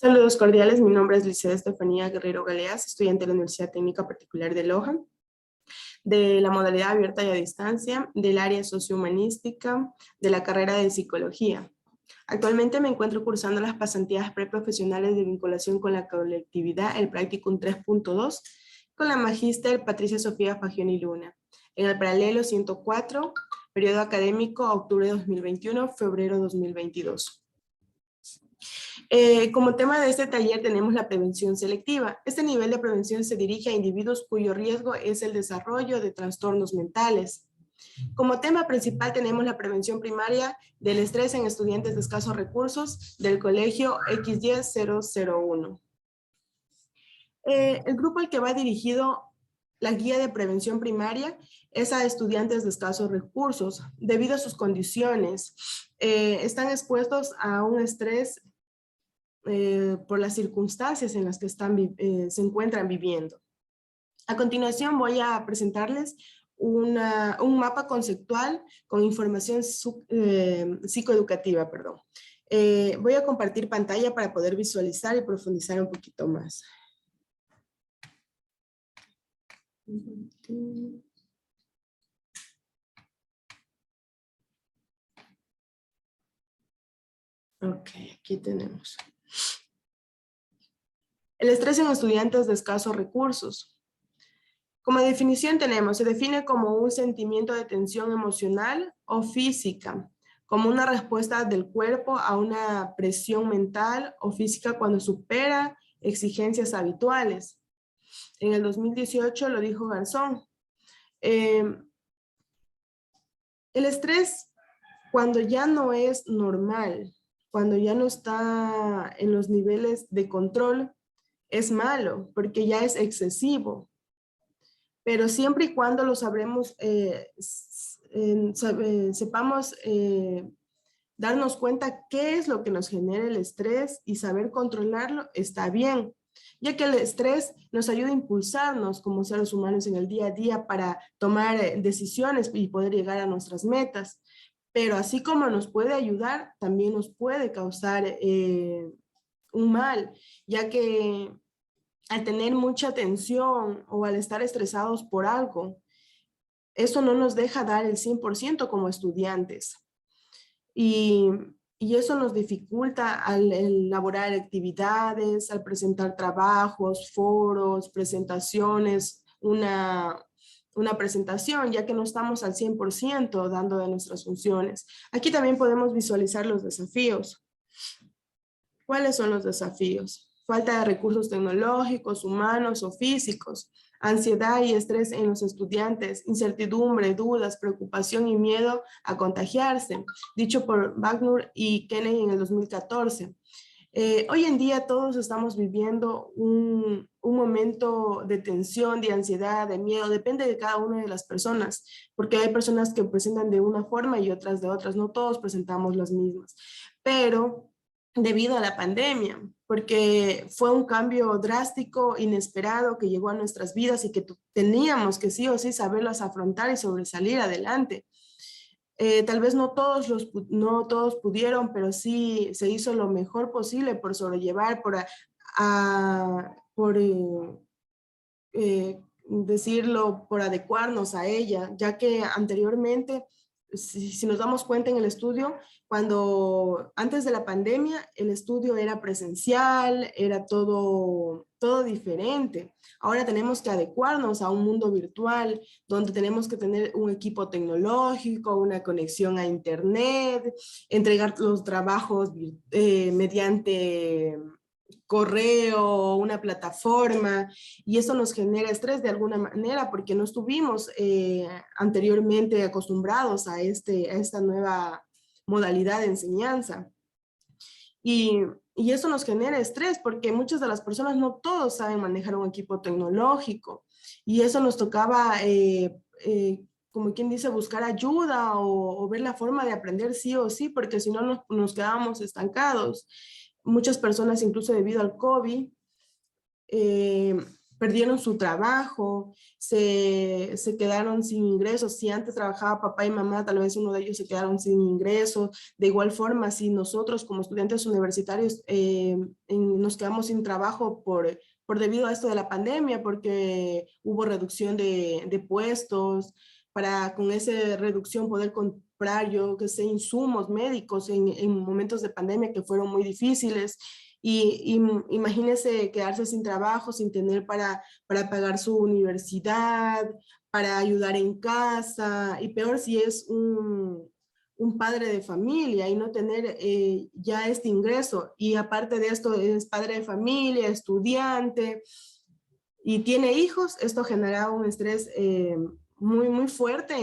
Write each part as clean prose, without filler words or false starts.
Saludos cordiales, mi nombre es Licea Estefanía Guerrero Galeas, estudiante de la Universidad Técnica Particular de Loja, de la modalidad abierta y a distancia, del área sociohumanística, de la carrera de psicología. Actualmente me encuentro cursando las pasantías preprofesionales de vinculación con la colectividad, el Practicum 3.2, con la magíster Patricia Sofía Fagioni Luna, en el paralelo 104, periodo académico octubre 2021, febrero 2022. Como tema de este taller tenemos la prevención selectiva. Este nivel de prevención se dirige a individuos cuyo riesgo es el desarrollo de trastornos mentales. Como tema principal tenemos la prevención primaria del estrés en estudiantes de escasos recursos del colegio XY001. El grupo al que va dirigido la guía de prevención primaria es a estudiantes de escasos recursos. Debido a sus condiciones, están expuestos a un estrés por las circunstancias en las que se encuentran viviendo. A continuación voy a presentarles un mapa conceptual con información psicoeducativa. Voy a compartir pantalla para poder visualizar y profundizar un poquito más. Ok, aquí tenemos. El estrés en estudiantes de escasos recursos. Como definición tenemos, se define como un sentimiento de tensión emocional o física, como una respuesta del cuerpo a una presión mental o física cuando supera exigencias habituales. En el 2018 lo dijo Garzón. El estrés, cuando ya no es normal, cuando ya no está en los niveles de control, es malo porque ya es excesivo. Pero siempre y cuando lo sepamos darnos cuenta qué es lo que nos genera el estrés y saber controlarlo, está bien, ya que el estrés nos ayuda a impulsarnos como seres humanos en el día a día para tomar decisiones y poder llegar a nuestras metas. Pero así como nos puede ayudar, también nos puede causar un mal, ya que al tener mucha tensión o al estar estresados por algo, eso no nos deja dar el 100% como estudiantes. Y eso nos dificulta al elaborar actividades, al presentar trabajos, foros, presentaciones, una presentación, ya que no estamos al 100% dando de nuestras funciones. Aquí también podemos visualizar los desafíos. ¿Cuáles son los desafíos? Falta de recursos tecnológicos, humanos o físicos, ansiedad y estrés en los estudiantes, incertidumbre, dudas, preocupación y miedo a contagiarse, dicho por Wagner y Kennedy en el 2014. Hoy en día todos estamos viviendo un momento de tensión, de ansiedad, de miedo, depende de cada una de las personas, porque hay personas que presentan de una forma y otras de otras, no todos presentamos las mismas, pero debido a la pandemia, porque fue un cambio drástico, inesperado, que llegó a nuestras vidas y que teníamos que sí o sí saberlas afrontar y sobresalir adelante. Tal vez no todos pudieron, pero sí se hizo lo mejor posible por sobrellevar, por decirlo, por adecuarnos a ella, ya que anteriormente, si nos damos cuenta en el estudio, antes de la pandemia, el estudio era presencial, era todo diferente. Ahora tenemos que adecuarnos a un mundo virtual, donde tenemos que tener un equipo tecnológico, una conexión a internet, entregar los trabajos mediante correo, una plataforma, y eso nos genera estrés de alguna manera porque no estuvimos anteriormente acostumbrados a esta nueva modalidad de enseñanza. Y eso nos genera estrés porque muchas de las personas, no todos saben manejar un equipo tecnológico, y eso nos tocaba, como quien dice, buscar ayuda o ver la forma de aprender sí o sí, porque si no nos quedábamos estancados. Muchas personas, incluso debido al COVID, perdieron su trabajo, se quedaron sin ingresos. Si antes trabajaba papá y mamá, tal vez uno de ellos se quedaron sin ingresos. De igual forma, si nosotros como estudiantes universitarios nos quedamos sin trabajo por debido a esto de la pandemia, porque hubo reducción de puestos, para con esa reducción poder comprar, yo que sé, insumos médicos en momentos de pandemia que fueron muy difíciles. Y imagínese quedarse sin trabajo, sin tener para pagar su universidad, para ayudar en casa, y peor si es un padre de familia y no tener ya este ingreso. Y aparte de esto, es padre de familia, estudiante, y tiene hijos. Esto genera un estrés muy fuerte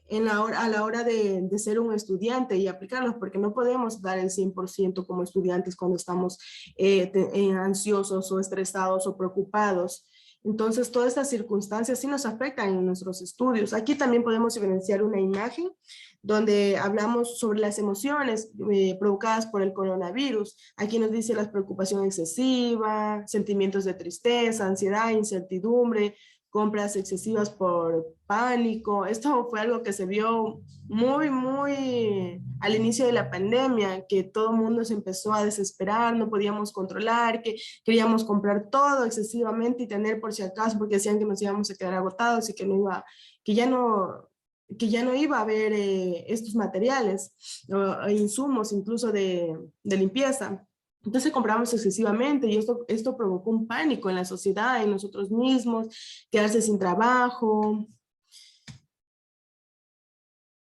a la hora de ser un estudiante y aplicarlos, porque no podemos dar el 100% como estudiantes cuando estamos ansiosos o estresados o preocupados. Entonces, todas estas circunstancias sí nos afectan en nuestros estudios. Aquí también podemos evidenciar una imagen donde hablamos sobre las emociones provocadas por el coronavirus. Aquí nos dice la preocupación excesiva, sentimientos de tristeza, ansiedad, incertidumbre, compras excesivas por pánico. Esto fue algo que se vio muy al inicio de la pandemia, que todo el mundo se empezó a desesperar, no podíamos controlar, que queríamos comprar todo excesivamente y tener por si acaso, porque decían que nos íbamos a quedar agotados y que no iba, que ya no iba a haber estos materiales o insumos incluso de limpieza. Entonces compramos excesivamente y esto provocó un pánico en la sociedad, en nosotros mismos, quedarse sin trabajo.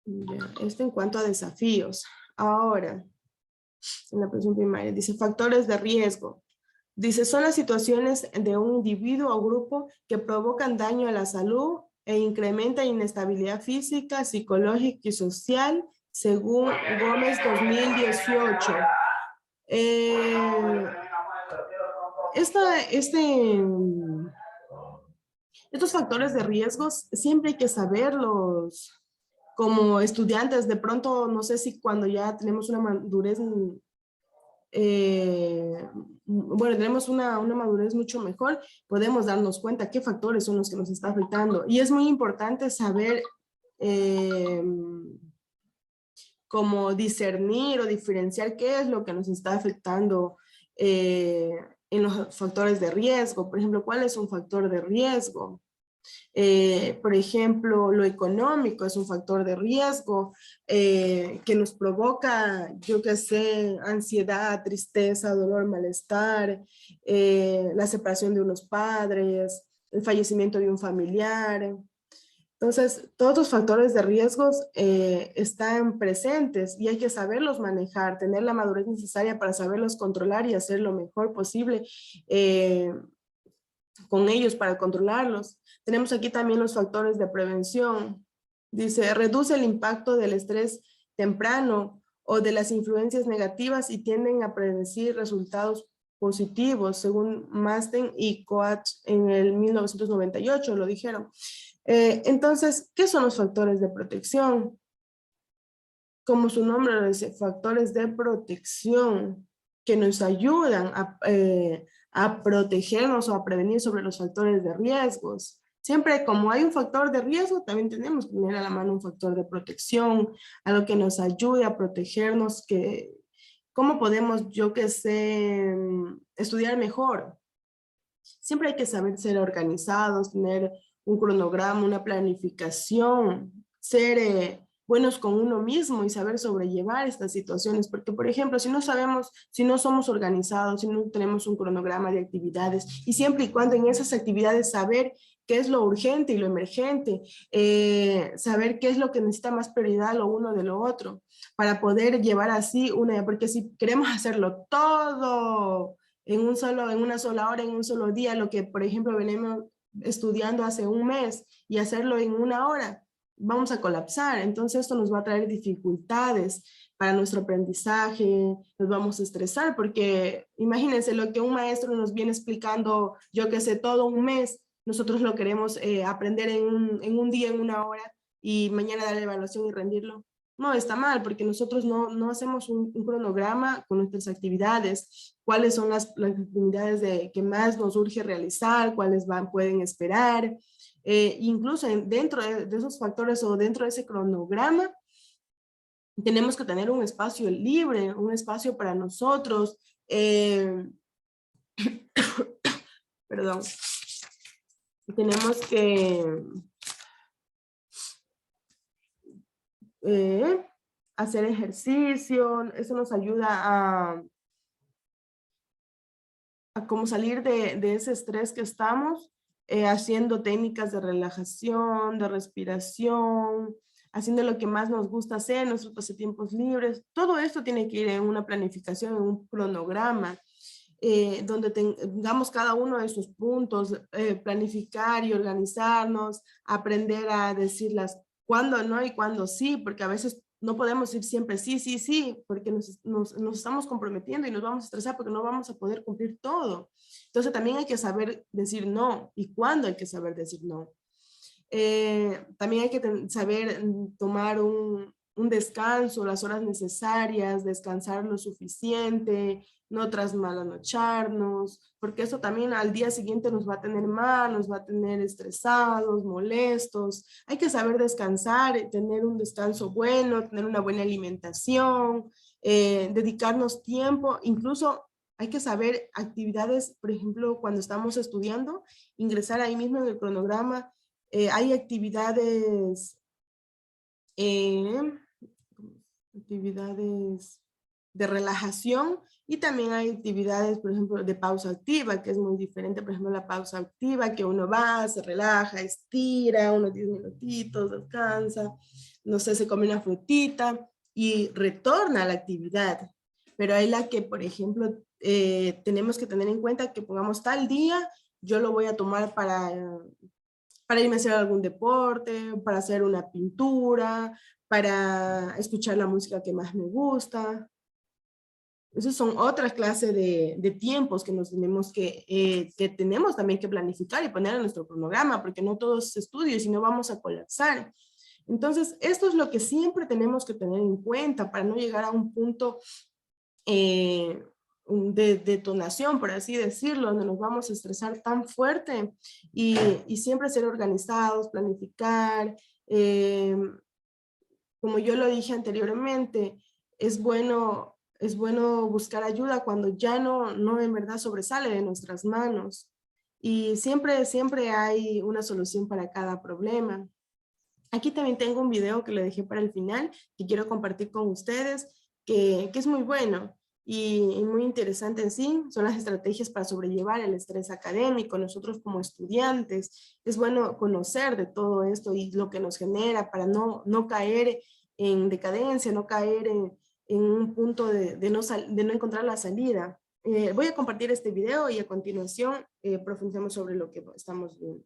Ya, esto en cuanto a desafíos. Ahora, en la presión primaria, dice factores de riesgo. Dice, son las situaciones de un individuo o grupo que provocan daño a la salud e incrementan inestabilidad física, psicológica y social, según Gómez 2018. Esta, este, Estos factores de riesgos siempre hay que saberlos como estudiantes. De pronto, no sé si cuando ya tenemos una madurez, bueno, tenemos una madurez mucho mejor, podemos darnos cuenta qué factores son los que nos están afectando. Y es muy importante saber cómo discernir o diferenciar qué es lo que nos está afectando en los factores de riesgo. Por ejemplo, ¿cuál es un factor de riesgo? Por ejemplo, lo económico es un factor de riesgo que nos provoca, yo qué sé, ansiedad, tristeza, dolor, malestar, la separación de unos padres, el fallecimiento de un familiar. Entonces, todos los factores de riesgos están presentes y hay que saberlos manejar, tener la madurez necesaria para saberlos controlar y hacer lo mejor posible con ellos para controlarlos. Tenemos aquí también los factores de prevención. Dice, reduce el impacto del estrés temprano o de las influencias negativas y tienden a predecir resultados positivos, según Masten y Coach en el 1998 lo dijeron. Entonces, ¿qué son los factores de protección? Como su nombre lo dice, factores de protección que nos ayudan a protegernos o a prevenir sobre los factores de riesgos. Siempre como hay un factor de riesgo, también tenemos que tener a la mano un factor de protección, algo que nos ayude a protegernos, ¿cómo podemos, yo que sé, estudiar mejor? Siempre hay que saber ser organizados, tener un cronograma, una planificación, ser buenos con uno mismo y saber sobrellevar estas situaciones. Porque, por ejemplo, si no sabemos, si no somos organizados, si no tenemos un cronograma de actividades, y siempre y cuando en esas actividades saber qué es lo urgente y lo emergente, saber qué es lo que necesita más prioridad lo uno de lo otro, para poder llevar así porque si queremos hacerlo todo en una sola hora, en un solo día, lo que por ejemplo venimos estudiando hace un mes y hacerlo en una hora, vamos a colapsar. Entonces esto nos va a traer dificultades para nuestro aprendizaje, nos vamos a estresar porque imagínense lo que un maestro nos viene explicando, yo que sé, todo un mes, nosotros lo queremos aprender en un día, en una hora y mañana dar la evaluación y rendirlo. no está mal, porque nosotros no hacemos un cronograma con nuestras actividades, cuáles son las actividades que más nos urge realizar, cuáles pueden esperar. Incluso dentro de esos factores o dentro de ese cronograma, tenemos que tener un espacio libre, un espacio para nosotros. Perdón. Tenemos que hacer ejercicio, eso nos ayuda a cómo salir de ese estrés que estamos, haciendo técnicas de relajación, de respiración, haciendo lo que más nos gusta hacer, nuestros pasatiempos libres. Todo esto tiene que ir en una planificación, en un cronograma, donde tengamos cada uno de sus puntos, planificar y organizarnos, aprender a decirlas cuándo no y cuándo sí, porque a veces no podemos decir siempre sí, sí, sí, porque nos estamos comprometiendo y nos vamos a estresar porque no vamos a poder cumplir todo. Entonces también hay que saber decir no y cuándo hay que saber decir no. También hay que saber tomar un descanso, las horas necesarias, descansar lo suficiente, no trasmalanocharnos, porque eso también al día siguiente nos va a tener mal, nos va a tener estresados, molestos. Hay que saber descansar, tener un descanso bueno, tener una buena alimentación, dedicarnos tiempo, incluso hay que saber actividades, por ejemplo, cuando estamos estudiando, ingresar ahí mismo en el cronograma. Hay eh, actividades de relajación y también hay actividades, por ejemplo, de pausa activa, que es muy diferente. Por ejemplo, la pausa activa, que uno va, se relaja, estira unos 10 minutitos, descansa, no sé, se come una frutita y retorna a la actividad. Pero hay la que, por ejemplo, tenemos que tener en cuenta que pongamos tal día, yo lo voy a tomar para irme a hacer algún deporte, para hacer una pintura, para escuchar la música que más me gusta. Esas son otras clases de tiempos que nos que tenemos también que planificar y poner en nuestro cronograma, porque no todo es estudio y si no vamos a colapsar. Entonces, esto es lo que siempre tenemos que tener en cuenta para no llegar a un punto eh, de detonación, por así decirlo, donde nos vamos a estresar tan fuerte y siempre ser organizados, planificar. eh, Como yo lo dije anteriormente, es bueno buscar ayuda cuando ya no en verdad sobresale de nuestras manos. Y siempre hay una solución para cada problema. Aquí también tengo un video que le dejé para el final, que quiero compartir con ustedes, que es muy bueno y muy interesante en sí. Son las estrategias para sobrellevar el estrés académico. Nosotros como estudiantes, es bueno conocer de todo esto y lo que nos genera para no caer en decadencia, no caer en un punto de no encontrar la salida. Voy a compartir este video y a continuación profundizamos sobre lo que estamos viendo.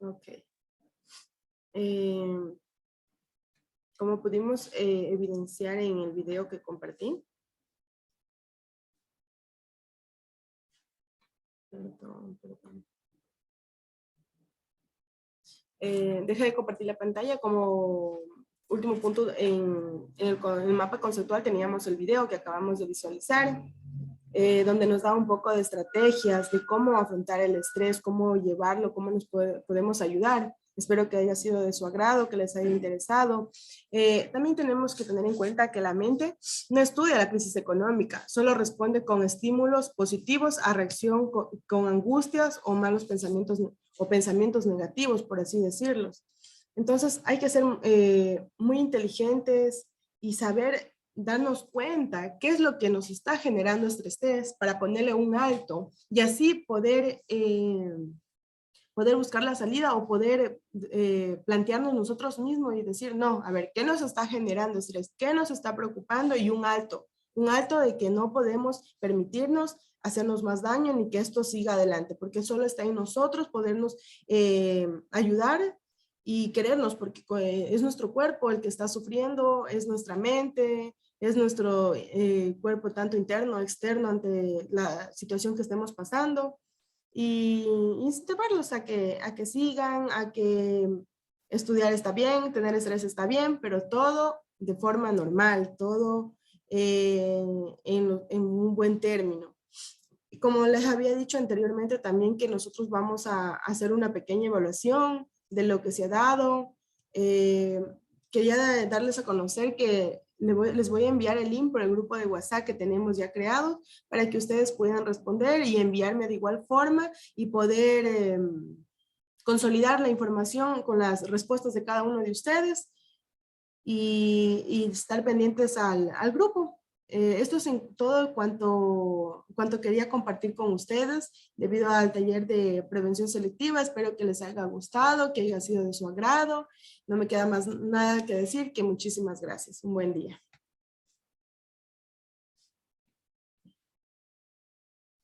Ok. Eh, como pudimos evidenciar en el video que compartí. Perdón. Deja de compartir la pantalla. Como último punto, en el mapa conceptual teníamos el video que acabamos de visualizar, donde nos da un poco de estrategias de cómo afrontar el estrés, cómo llevarlo, cómo nos podemos ayudar. Espero que haya sido de su agrado, que les haya interesado. También tenemos que tener en cuenta que la mente no estudia la crisis económica, solo responde con estímulos positivos a reacción con angustias o malos pensamientos o pensamientos negativos, por así decirlos. Entonces hay que ser muy inteligentes y saber darnos cuenta qué es lo que nos está generando este estrés para ponerle un alto y así poder buscar la salida o poder plantearnos nosotros mismos y decir, no, a ver, ¿qué nos está generando estrés? ¿Qué nos está preocupando? Y un alto de que no podemos permitirnos hacernos más daño ni que esto siga adelante, porque solo está en nosotros podernos ayudar y querernos, porque es nuestro cuerpo el que está sufriendo, es nuestra mente, es nuestro cuerpo tanto interno, externo ante la situación que estemos pasando y incentivarlos a que sigan, a que estudiar está bien, tener estrés está bien, pero todo de forma normal, todo en un buen término. Y como les había dicho anteriormente también que nosotros vamos a hacer una pequeña evaluación de lo que se ha dado. Quería darles a conocer que les voy a enviar el link por el grupo de WhatsApp que tenemos ya creado para que ustedes puedan responder y enviarme de igual forma y poder consolidar la información con las respuestas de cada uno de ustedes y estar pendientes al grupo. Esto es en todo cuanto quería compartir con ustedes debido al taller de prevención selectiva. Espero que les haya gustado, que haya sido de su agrado. No me queda más nada que decir que muchísimas gracias. Un buen día.